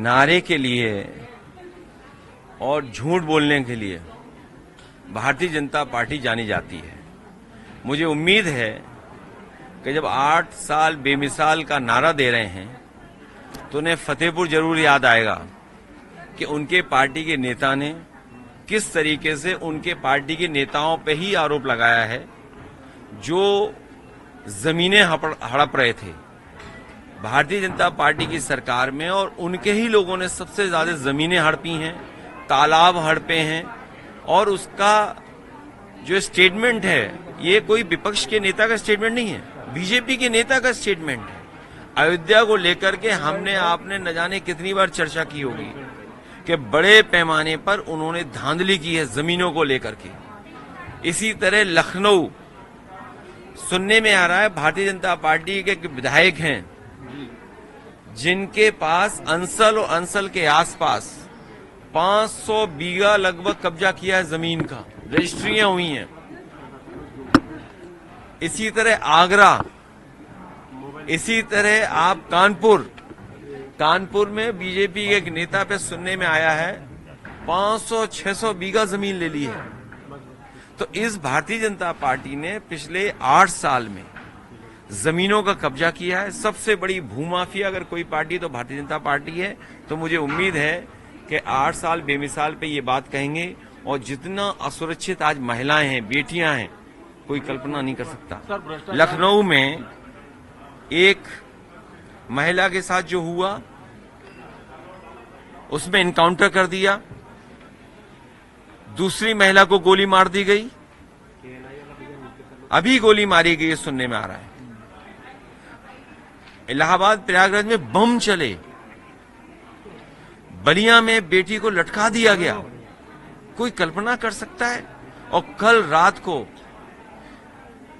नारे के लिए और झूठ बोलने के लिए भारतीय जनता पार्टी जानी जाती है। मुझे उम्मीद है कि जब 8 साल बेमिसाल का नारा दे रहे हैं तो उन्हें फतेहपुर जरूर याद आएगा कि उनके पार्टी के नेता ने किस तरीके से उनके पार्टी के नेताओं पे ही आरोप लगाया है जो जमीनें हड़प रहे थे भारतीय जनता पार्टी की सरकार में, और उनके ही लोगों ने सबसे ज्यादा जमीनें हड़पी हैं, तालाब हड़पे हैं। और उसका जो स्टेटमेंट है ये कोई विपक्ष के नेता का स्टेटमेंट नहीं है, बीजेपी के नेता का स्टेटमेंट है। अयोध्या को लेकर के हमने आपने न जाने कितनी बार चर्चा की होगी कि बड़े पैमाने पर उन्होंने धांधली की है जमीनों को लेकर के। इसी तरह लखनऊ, सुनने में आ रहा है भारतीय जनता पार्टी के विधायक हैं जिनके पास अंसल और अंसल के आसपास 500 बीघा लगभग कब्जा किया है जमीन का, रजिस्ट्रियां हुई हैं। इसी तरह आगरा, इसी तरह आप कानपुर में बीजेपी के एक नेता पे सुनने में आया है 500-600 बीघा जमीन ले ली है। तो इस भारतीय जनता पार्टी ने पिछले 8 साल में जमीनों का कब्जा किया है। सबसे बड़ी भूमाफिया अगर कोई पार्टी तो भारतीय जनता पार्टी है। तो मुझे उम्मीद है कि 8 साल बेमिसाल पे ये बात कहेंगे। और जितना असुरक्षित आज महिलाएं हैं, बेटियां हैं, कोई कल्पना नहीं कर सकता। लखनऊ में एक महिला के साथ जो हुआ उसमें इनकाउंटर कर दिया, दूसरी महिला को गोली मार दी गई, अभी गोली मारी गई सुनने में आ रहा है। इलाहाबाद प्रयागराज में बम चले, बलिया में बेटी को लटका दिया गया, कोई कल्पना कर सकता है। और कल रात को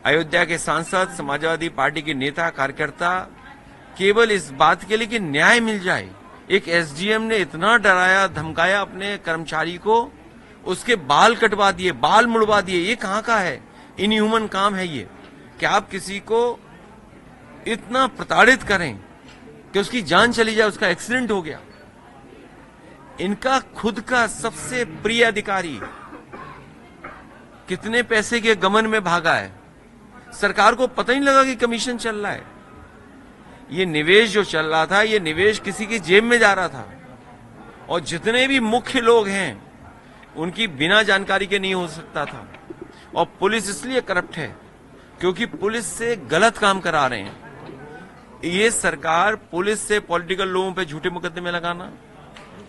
अयोध्या के सांसद, समाजवादी पार्टी के नेता, कार्यकर्ता केवल इस बात के लिए कि न्याय मिल जाए, एक एसडीएम ने इतना डराया धमकाया अपने कर्मचारी को, उसके बाल कटवा दिए, बाल मुड़वा दिए। ये कहां का है? इनह्यूमन काम है ये कि आप किसी को इतना प्रताड़ित करें कि उसकी जान चली जाए, उसका एक्सीडेंट हो गया। इनका खुद का सबसे प्रिय अधिकारी कितने पैसे के गमन में भागा है, सरकार को पता ही नहीं लगा कि कमीशन चल रहा है। ये निवेश जो चल रहा था, ये निवेश किसी की जेब में जा रहा था। और जितने भी मुख्य लोग हैं उनकी बिना जानकारी के नहीं हो सकता था। और पुलिस इसलिए करप्ट है क्योंकि पुलिस से गलत काम करा रहे हैं। ये सरकार पुलिस से पॉलिटिकल लोगों पे झूठे मुकदमे लगाना,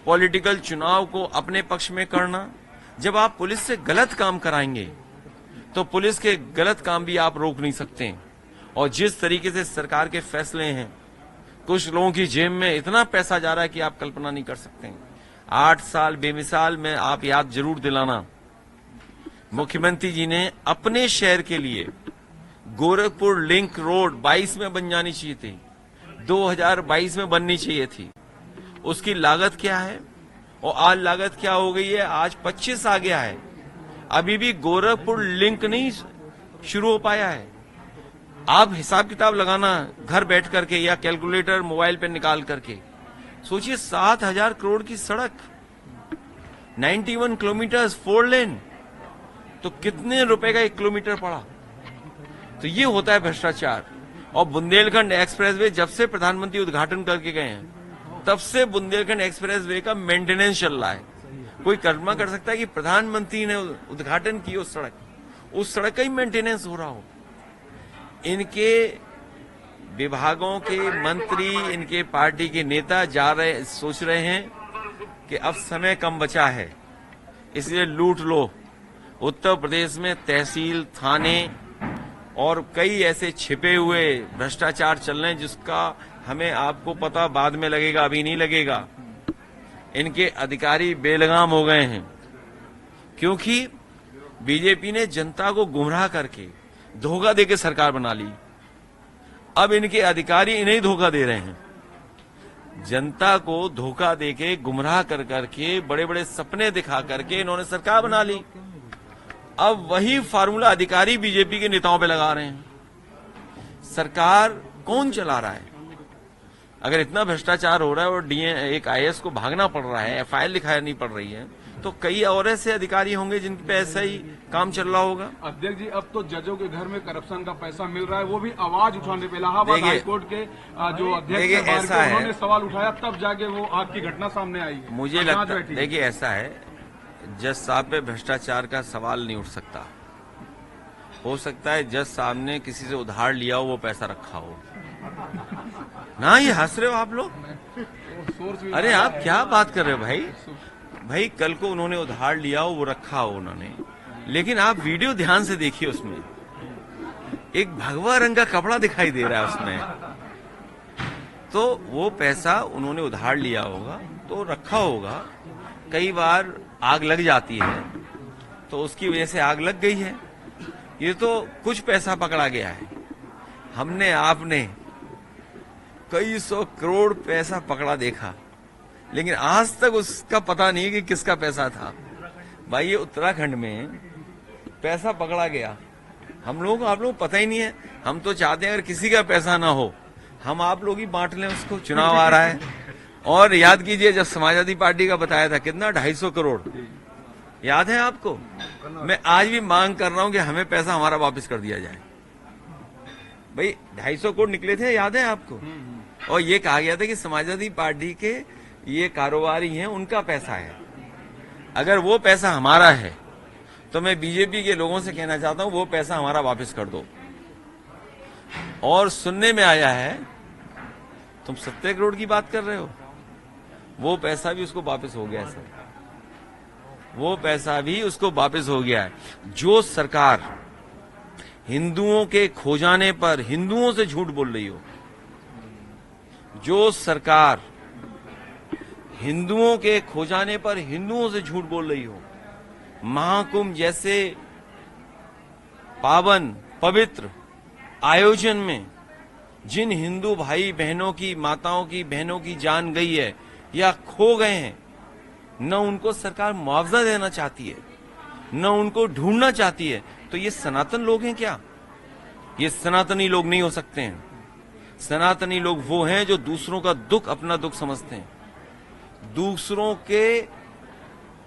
पॉलिटिकल चुनाव को अपने पक्ष में करना। जब आप पुलिस से गलत काम कराएंगे तो पुलिस के गलत काम भी आप रोक नहीं सकते। और जिस तरीके से सरकार के फैसले हैं, कुछ लोगों की जेब में इतना पैसा जा रहा है कि आप कल्पना नहीं कर सकते। 8 साल बेमिसाल में आप याद जरूर दिलाना, मुख्यमंत्री जी ने अपने शहर के लिए गोरखपुर लिंक रोड 22 में बन जानी चाहिए थी, 2022 में बननी चाहिए थी। उसकी लागत क्या है और आज लागत क्या हो गई है? आज 25 आ गया है, अभी भी गोरखपुर लिंक नहीं शुरू हो पाया है। आप हिसाब किताब लगाना घर बैठ करके या कैलकुलेटर मोबाइल पे निकाल करके सोचिए, 7,000 करोड़ की सड़क, 91 किलोमीटर 4 लेन, तो कितने रुपए का 1 किलोमीटर पड़ा? तो ये होता है भ्रष्टाचार। और बुंदेलखंड एक्सप्रेसवे जब से प्रधानमंत्री उद्घाटन करके गए हैं तब से बुंदेलखंड एक्सप्रेसवे का मेंटेनेंस चल रहा है। कोई कल्पना कर सकता है कि प्रधानमंत्री ने उद्घाटन की उस सड़क का ही मेंटेनेंस हो रहा हो? इनके विभागों के मंत्री, इनके पार्टी के नेता सोच रहे हैं कि अब समय कम बचा है इसलिए लूट लो। उत्तर प्रदेश में तहसील, थाने और कई ऐसे छिपे हुए भ्रष्टाचार चल रहे हैं जिसका हमें आपको पता बाद में लगेगा, अभी नहीं लगेगा। इनके अधिकारी बेलगाम हो गए हैं क्योंकि बीजेपी ने जनता को गुमराह करके धोखा देके सरकार बना ली। अब इनके अधिकारी इन्हें धोखा दे रहे हैं, जनता को धोखा देके गुमराह कर करके बड़े बड़े सपने दिखा करके इन्होंने सरकार बना ली। अब वही फार्मूला अधिकारी बीजेपी के नेताओं पे लगा रहे हैं। सरकार कौन चला रहा है? अगर इतना भ्रष्टाचार हो रहा है और एक आईएएस को भागना पड़ रहा है, एफआईआर लिखाया नहीं पड़ रही है, तो कई और ऐसे अधिकारी होंगे जिन पे ऐसा ही काम चल रहा होगा। अध्यक्ष जी, अब तो जजों के घर में करप्शन का पैसा मिल रहा है, वो भी आवाज उठाने पे इलाहाबाद हाईकोर्ट के जो अध्यक्ष हैं, उन्होंने सवाल उठाया, तब जाके वो आपकी घटना सामने आई है। मुझे लगता है, देखिए ऐसा है, जज साहब पे भ्रष्टाचार का सवाल नहीं उठ सकता। हो सकता है जज साहब ने किसी से उधार लिया हो, वो पैसा रखा हो ना। ये हंस रहे हो आप लोग, अरे आप क्या बात कर रहे हो भाई, कल को उन्होंने उधार लिया हो, वो रखा हो उन्होंने, लेकिन आप वीडियो ध्यान से देखिए, उसमें एक भगवा रंग का कपड़ा दिखाई दे रहा है उसमें, तो वो पैसा उन्होंने उधार लिया होगा तो रखा होगा। कई बार आग लग जाती है तो उसकी वजह से आग लग गई है। ये तो कुछ पैसा पकड़ा गया है, हमने आपने कई 100 करोड़ पैसा पकड़ा देखा, लेकिन आज तक उसका पता नहीं है कि किसका पैसा था। भाई ये उत्तराखंड में पैसा पकड़ा गया, हम लोगों को आप लोग पता ही नहीं है। हम तो चाहते हैं अगर किसी का पैसा ना हो, हम आप लोग ही बांट लें उसको, चुनाव आ रहा है। और याद कीजिए जब समाजवादी पार्टी का बताया था कितना, 250 करोड़, याद है आपको? मैं आज भी मांग कर रहा हूं कि हमें पैसा हमारा वापस कर दिया जाए। भाई 250 करोड़ निकले थे, याद है आपको? और ये कहा गया था कि समाजवादी पार्टी के ये कारोबारी हैं, उनका पैसा है। अगर वो पैसा हमारा है तो मैं बीजेपी के लोगों से कहना चाहता हूं वो पैसा हमारा वापस कर दो। और सुनने में आया है तुम 70 करोड़ की बात कर रहे हो, वो पैसा भी उसको वापस हो गया है सर, वो पैसा भी उसको वापस हो गया है। जो सरकार हिंदुओं के खो जाने पर हिंदुओं से झूठ बोल रही हो, जो सरकार हिंदुओं के खो जाने पर हिंदुओं से झूठ बोल रही हो, महाकुंभ जैसे पावन पवित्र आयोजन में जिन हिंदू भाई बहनों की, माताओं की, बहनों की जान गई है या खो गए हैं, न उनको सरकार मुआवजा देना चाहती है, न उनको ढूंढना चाहती है, तो ये सनातन लोग हैं क्या? ये सनातनी लोग नहीं हो सकते हैं। सनातनी लोग वो हैं जो दूसरों का दुख अपना दुख समझते हैं, दूसरों के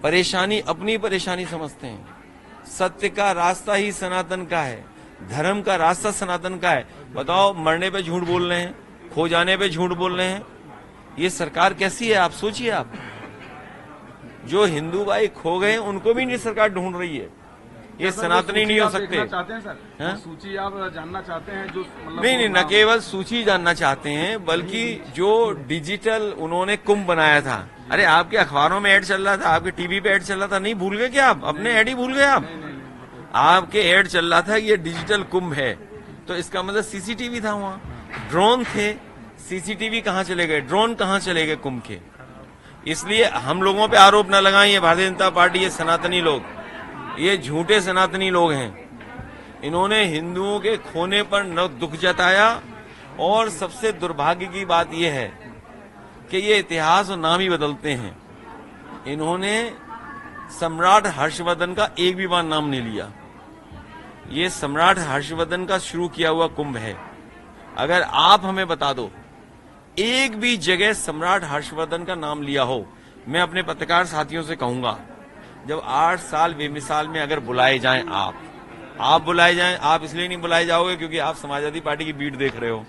परेशानी अपनी परेशानी समझते हैं। सत्य का रास्ता ही सनातन का है, धर्म का रास्ता सनातन का है। बताओ, मरने पे झूठ बोल रहे हैं, खो जाने पे झूठ बोल रहे हैं, ये सरकार कैसी है? आप सोचिए। आप जो हिंदू भाई खो गए उनको भी नहीं सरकार ढूंढ रही है, ये सनातनी नहीं हो सकते। चाहते हैं सर, सूची आप जानना चाहते हैं? जो मतलब नहीं, न केवल सूची जानना चाहते हैं, बल्कि जो डिजिटल उन्होंने कुंभ बनाया था। अरे आपके अखबारों में ऐड चल रहा था, आपके टीवी पे ऐड चल रहा था, नहीं भूल गए क्या आप? अपने ऐड ही भूल गए आप? आपके ऐड चल रहा था ये डिजिटल कुंभ है, तो इसका मतलब सीसीटीवी था वहां, ड्रोन थे। सीसीटीवी कहां चले गए, ड्रोन कहां चले गए कुंभ के? इसलिए हम लोगों पे आरोप न लगाएं, ये भारतीय जनता पार्टी, ये सनातनी लोग, ये झूठे सनातनी लोग हैं। इन्होंने हिंदुओं के खोने पर न दुख जताया, और सबसे दुर्भाग्य की बात यह है कि ये इतिहास और नाम ही बदलते हैं। इन्होंने सम्राट हर्षवर्धन का एक भी बार नाम नहीं लिया। ये सम्राट हर्षवर्धन का शुरू किया हुआ कुंभ है। अगर आप हमें बता दो एक भी जगह सम्राट हर्षवर्धन का नाम लिया हो, मैं अपने पत्रकार साथियों से कहूंगा, जब 8 साल बेमिसाल में अगर बुलाए जाएं, आप बुलाए जाएं, आप इसलिए नहीं बुलाए जाओगे क्योंकि आप समाजवादी पार्टी की बीट देख रहे हो,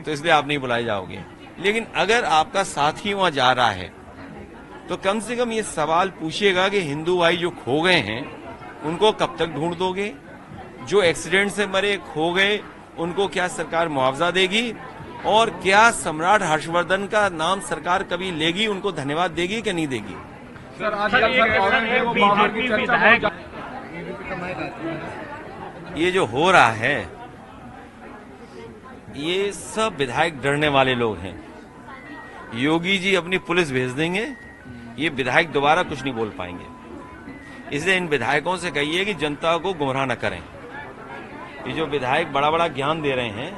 तो इसलिए आप नहीं बुलाए जाओगे। लेकिन अगर आपका साथी वहां जा रहा है तो कम से कम ये सवाल पूछिएगा कि हिंदू भाई जो खो गए हैं उनको कब तक ढूंढ दोगे? जो एक्सीडेंट से मरे, खो गए, उनको क्या सरकार मुआवजा देगी? और क्या सम्राट हर्षवर्धन का नाम सरकार कभी लेगी, उनको धन्यवाद देगी कि नहीं देगी? सर बीजेपी विधायक, ये जो हो रहा है, ये सब विधायक डरने वाले लोग हैं। योगी जी अपनी पुलिस भेज देंगे, ये विधायक दोबारा कुछ नहीं बोल पाएंगे। इसलिए इन विधायकों से कहिए कि जनता को गुमराह न करें। ये जो विधायक बड़ा बड़ा ज्ञान दे रहे हैं,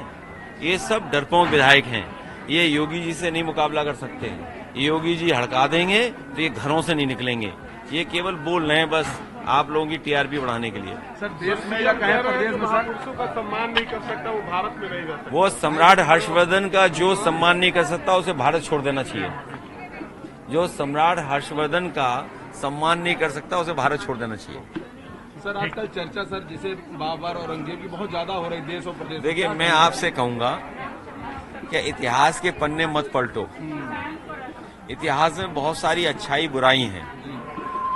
ये सब डरपोक विधायक हैं। ये योगी जी से नहीं मुकाबला कर सकते। योगी जी हड़का देंगे तो ये घरों से नहीं निकलेंगे। ये केवल बोल रहे हैं बस आप लोगों की टीआरपी बढ़ाने के लिए। सर देश में या कहीं प्रदेश में महापुरुषों का सम्मान नहीं कर सकता, वो भारत में रहेगा। वो सम्राट हर्षवर्धन का जो सम्मान नहीं कर सकता उसे भारत छोड़ देना चाहिए। जो सम्राट हर्षवर्धन का सम्मान नहीं कर सकता उसे भारत छोड़ देना चाहिए। सर आजकल चर्चा सर जिसे बाबर औरंगजेब की बहुत ज्यादा हो रही देश और प्रदेश। देखिए मैं आपसे कहूंगा कि इतिहास के पन्ने मत पलटो। इतिहास में बहुत सारी अच्छाई बुराई हैं।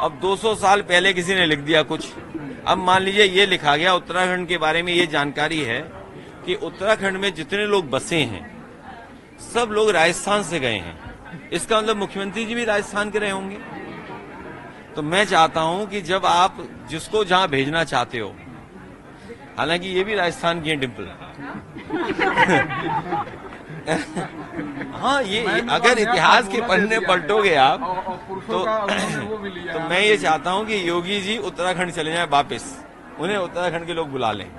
अब 200 साल पहले किसी ने लिख दिया कुछ, अब मान लीजिए ये लिखा गया उत्तराखंड के बारे में, ये जानकारी है कि उत्तराखंड में जितने लोग बसे हैं सब लोग राजस्थान से गए हैं। इसका मतलब मुख्यमंत्री जी भी राजस्थान के रहे होंगे। तो मैं चाहता हूं कि जब आप जिसको जहां भेजना चाहते हो, हालांकि ये भी राजस्थान की है डिम्पल हाँ ये अगर इतिहास के पन्ने पलटोगे आप तो मैं ये चाहता हूं कि योगी जी उत्तराखंड चले जाएं वापस, उन्हें उत्तराखंड के लोग बुला लें।